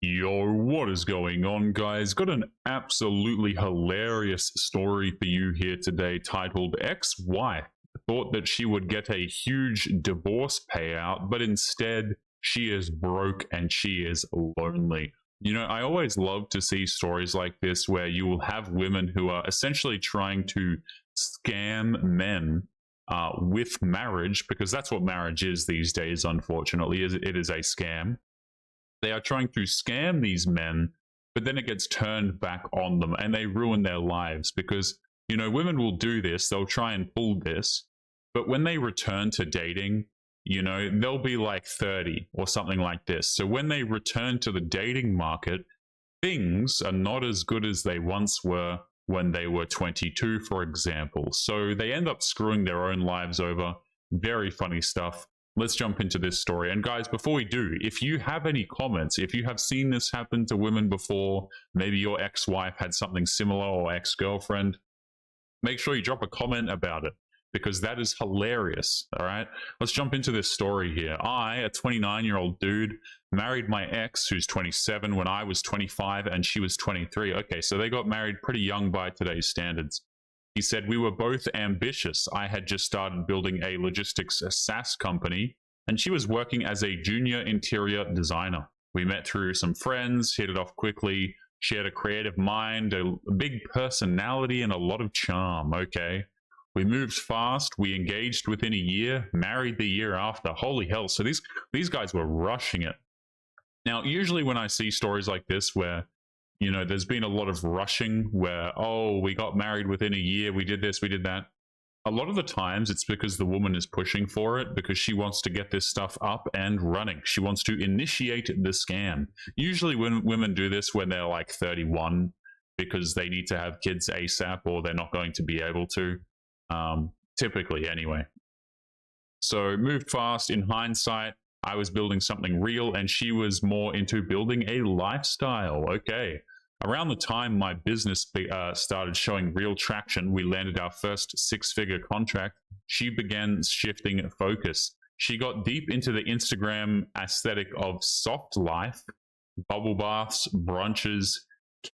Yo, what is going on, guys? Got an absolutely hilarious story for you here today titled Ex-Wife Thought That She Would Get a Huge Divorce Payout, but instead she is broke and she is lonely. You know, I always love to see stories like this where you will have women who are essentially trying to scam men with marriage, because that's what marriage is these days, unfortunately. It is a scam. They are trying to scam these men, but then it gets turned back on them and they ruin their lives because, you know, women will do this, they'll try and pull this, but when they return to dating, you know, they'll be like 30 or something like this. So when they return to the dating market, things are not as good as they once were when they were 22, for example. So they end up screwing their own lives over. Very funny stuff. Let's jump into this story. And guys, before we do, if you have any comments, if you have seen this happen to women before, maybe your ex-wife had something similar or ex-girlfriend, make sure you drop a comment about it because that is hilarious. All right, let's jump into this story here. I, a 29-year-old dude, married my ex who's 27 when I was 25 and she was 23. Okay, so they got married pretty young by today's standards. He said, we were both ambitious. I had just started building a logistics SaaS company, and she was working as a junior interior designer. We met through some friends, hit it off quickly. She had a creative mind, a big personality, and a lot of charm. Okay. We moved fast. We engaged within a year, married the year after. Holy hell. So these guys were rushing it. Now, usually when I see stories like this where, you know, there's been a lot of rushing where, oh, we got married within a year, we did this, we did that. A lot of the times it's because the woman is pushing for it because she wants to get this stuff up and running. She wants to initiate the scam. Usually when women do this when they're like 31 because they need to have kids ASAP or they're not going to be able to, typically anyway. So moved fast. In hindsight, I was building something real and she was more into building a lifestyle. Okay. Around the time my business started showing real traction, we landed our first six-figure contract. She began shifting focus. She got deep into the Instagram aesthetic of soft life, bubble baths, brunches,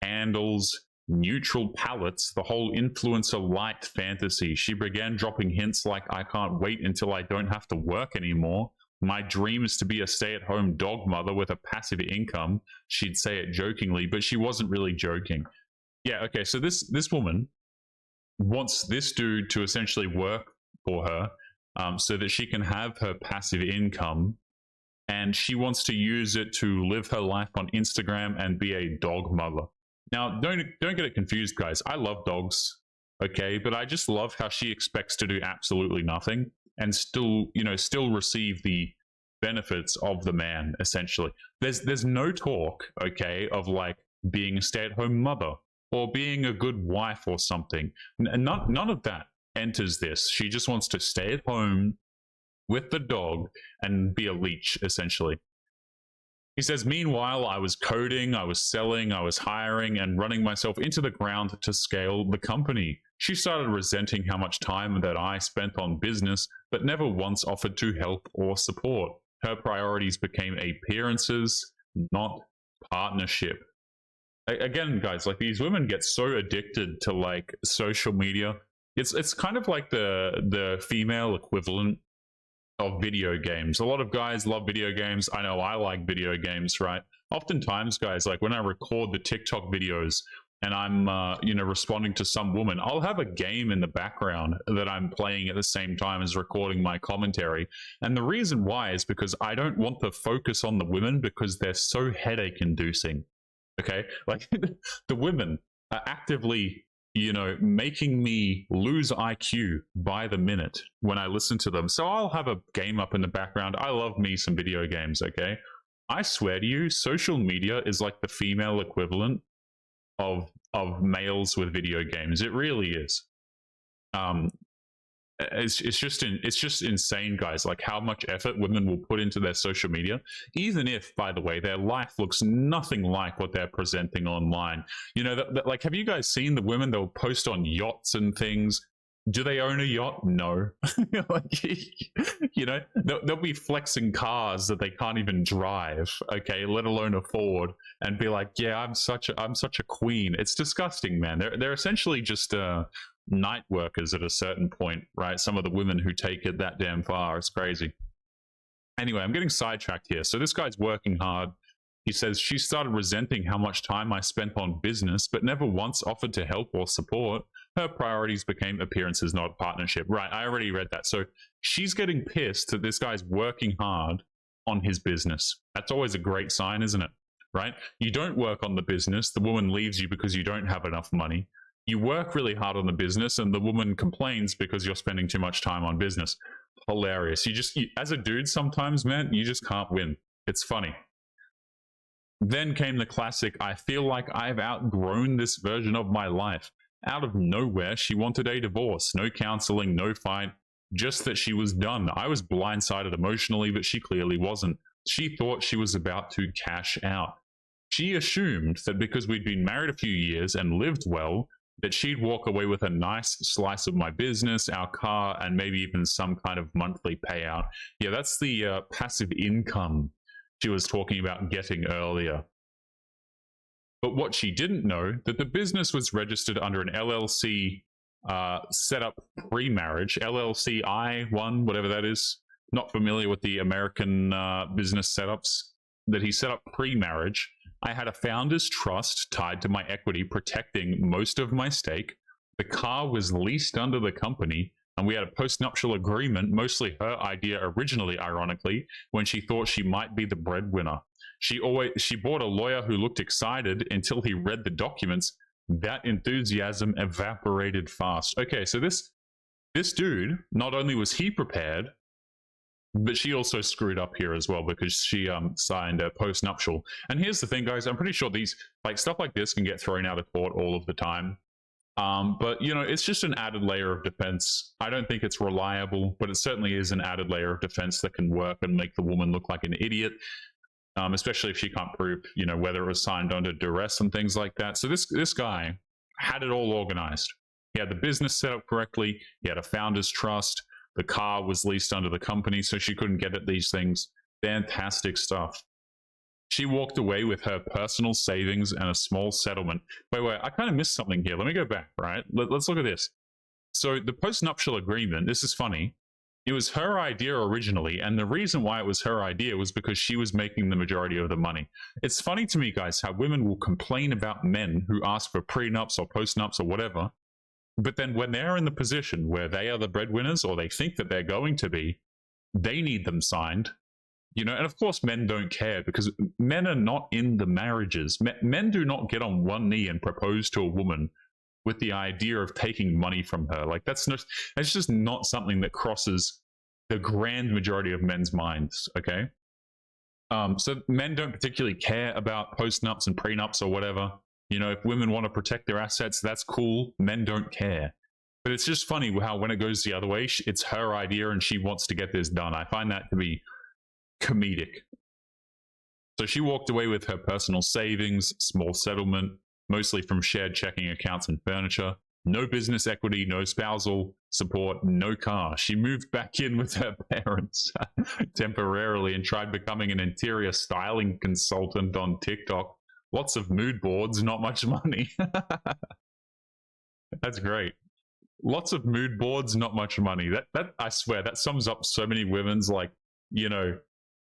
candles, neutral palettes, the whole influencer light fantasy. She began dropping hints like, I can't wait until I don't have to work anymore. My dream is to be a stay-at-home dog mother with a passive income. She'd say it jokingly, but she wasn't really joking. Yeah, okay, so this woman wants this dude to essentially work for her so that she can have her passive income, and she wants to use it to live her life on Instagram and be a dog mother. Now, don't get it confused, guys. I love dogs, okay, but I just love how she expects to do absolutely nothing and still, you know, still receive the benefits of the man, essentially. There's no talk, okay, of like being a stay-at-home mother or being a good wife or something. None of that enters this. She just wants to stay at home with the dog and be a leech, essentially. He says, meanwhile, I was coding, I was selling, I was hiring and running myself into the ground to scale the company. She started resenting how much time that I spent on business, but never once offered to help or support. Her priorities became appearances, not partnership. Again, guys, like these women get so addicted to like social media. It's kind of like the female equivalent of video games. A lot of guys love video games. I know I like video games, right? Oftentimes, guys, like when I record the TikTok videos and I'm, you know, responding to some woman, I'll have a game in the background that I'm playing at the same time as recording my commentary. And the reason why is because I don't want the focus on the women because they're so headache inducing. Okay. Like the women are actively, you know, making me lose IQ by the minute when I listen to them. So I'll have a game up in the background. I love me some video games, okay? I swear to you, social media is like the female equivalent of males with video games. It really is. It's just insane, guys, like how much effort women will put into their social media, even if, by the way, their life looks nothing like what they're presenting online. You know, like, have you guys seen the women? They'll post on yachts and things, Do they own a yacht? No. Like, they'll be flexing cars that they can't even drive, okay, let alone afford, and be like, yeah, I'm such a queen. It's disgusting, man. They're essentially just night workers at a certain point, right? Some of the women who take it that damn far, it's crazy. Anyway, I'm getting sidetracked here. So this guy's working hard. He says she started resenting how much time I spent on business, but never once offered to help or support. Her priorities became appearances, not partnership. Right, I already read that. So she's getting pissed that this guy's working hard on his business. That's always a great sign, isn't it? Right? You don't work on the business, the woman leaves you because you don't have enough money. You work really hard on the business, and the woman complains because you're spending too much time on business. Hilarious. As a dude, sometimes, man, you just can't win. It's funny. Then came the classic, I feel like I've outgrown this version of my life. Out of nowhere, she wanted a divorce. No counseling, no fight, just that she was done. I was blindsided emotionally, but she clearly wasn't. She thought she was about to cash out. She assumed that because we'd been married a few years and lived well, that she'd walk away with a nice slice of my business, our car, and maybe even some kind of monthly payout. Yeah, that's the passive income she was talking about getting earlier. But what she didn't know, that the business was registered under an LLC set up pre-marriage, LLC I-1, whatever that is. Not familiar with the American business setups. That he set up pre-marriage. I had a founder's trust tied to my equity, protecting most of my stake. The car was leased under the company, and we had a post-nuptial agreement, mostly her idea originally, ironically, when she thought she might be the breadwinner. She bought a lawyer who looked excited until he read the documents. That enthusiasm evaporated fast. Okay, so this dude, not only was he prepared, but she also screwed up here as well because she signed a post-nuptial. And here's the thing, guys, I'm pretty sure these stuff like this can get thrown out of court all of the time. But it's just an added layer of defense. I don't think it's reliable, but it certainly is an added layer of defense that can work and make the woman look like an idiot. Especially if she can't prove, whether it was signed under duress and things like that. So this guy had it all organized. He had the business set up correctly. He had a founder's trust. The car was leased under the company, so she couldn't get at these things. Fantastic stuff. She walked away with her personal savings and a small settlement. Wait, I kind of missed something here. Let me go back, right? Let's look at this. So the post-nuptial agreement, this is funny. It was her idea originally, and the reason why it was her idea was because she was making the majority of the money. It's funny to me, guys, how women will complain about men who ask for prenups or postnups or whatever, but then when they're in the position where they are the breadwinners, or they think that they're going to be, they need them signed. And of course men don't care because men are not in the marriages. Men do not get on one knee and propose to a woman with the idea of taking money from her. Like that's just not something that crosses the grand majority of men's minds, okay? So men don't particularly care about postnups and prenups or whatever. If women want to protect their assets, that's cool. Men don't care. But it's just funny how when it goes the other way, it's her idea and she wants to get this done. I find that to be comedic. So she walked away with her personal savings, small settlement, mostly from shared checking accounts and furniture. No business equity, no spousal support, no car. She moved back in with her parents temporarily and tried becoming an interior styling consultant on TikTok. Lots of mood boards, not much money. That's great. Lots of mood boards, not much money. That I swear, that sums up so many women's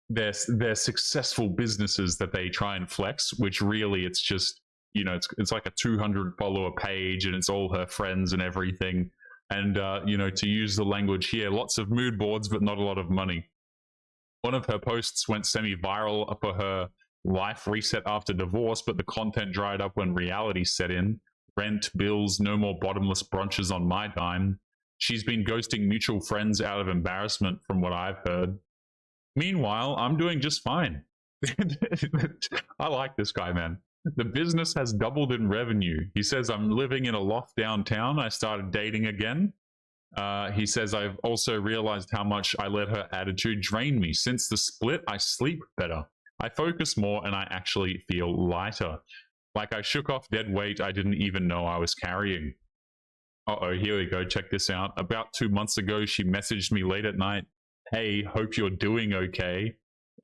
their successful businesses that they try and flex, which really it's just it's like a 200 follower page and it's all her friends and everything. And to use the language here, lots of mood boards but not a lot of money. One of her posts went semi-viral for her life reset after divorce, but the content dried up when reality set in. Rent, bills, no more bottomless brunches on my dime. She's been ghosting mutual friends out of embarrassment from what I've heard. Meanwhile, I'm doing just fine. I like this guy, man. The business has doubled in revenue. He says, I'm living in a loft downtown. I started dating again. He says, I've also realized how much I let her attitude drain me. Since the split, I sleep better. I focus more and I actually feel lighter. Like I shook off dead weight I didn't even know I was carrying. Uh-oh, here we go. Check this out. About 2 months ago, she messaged me late at night. Hey, hope you're doing okay.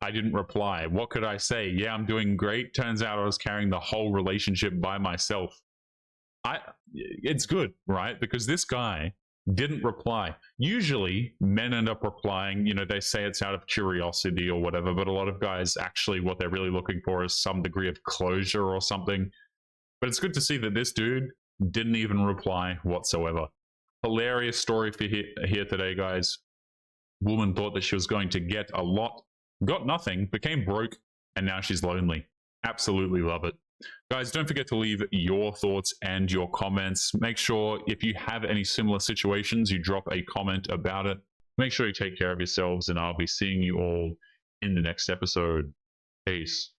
I didn't reply. What could I say? Yeah, I'm doing great. Turns out I was carrying the whole relationship by myself. It's good, right? Because this guy didn't reply. Usually, men end up replying. You know, they say it's out of curiosity or whatever, but a lot of guys actually, what they're really looking for is some degree of closure or something. But it's good to see that this dude didn't even reply whatsoever. Hilarious story for here today, guys. Woman thought that she was going to get a lot, got nothing, became broke, and now she's lonely. Absolutely love it. Guys, don't forget to leave your thoughts and your comments. Make sure if you have any similar situations, you drop a comment about it. Make sure you take care of yourselves, and I'll be seeing you all in the next episode. Peace.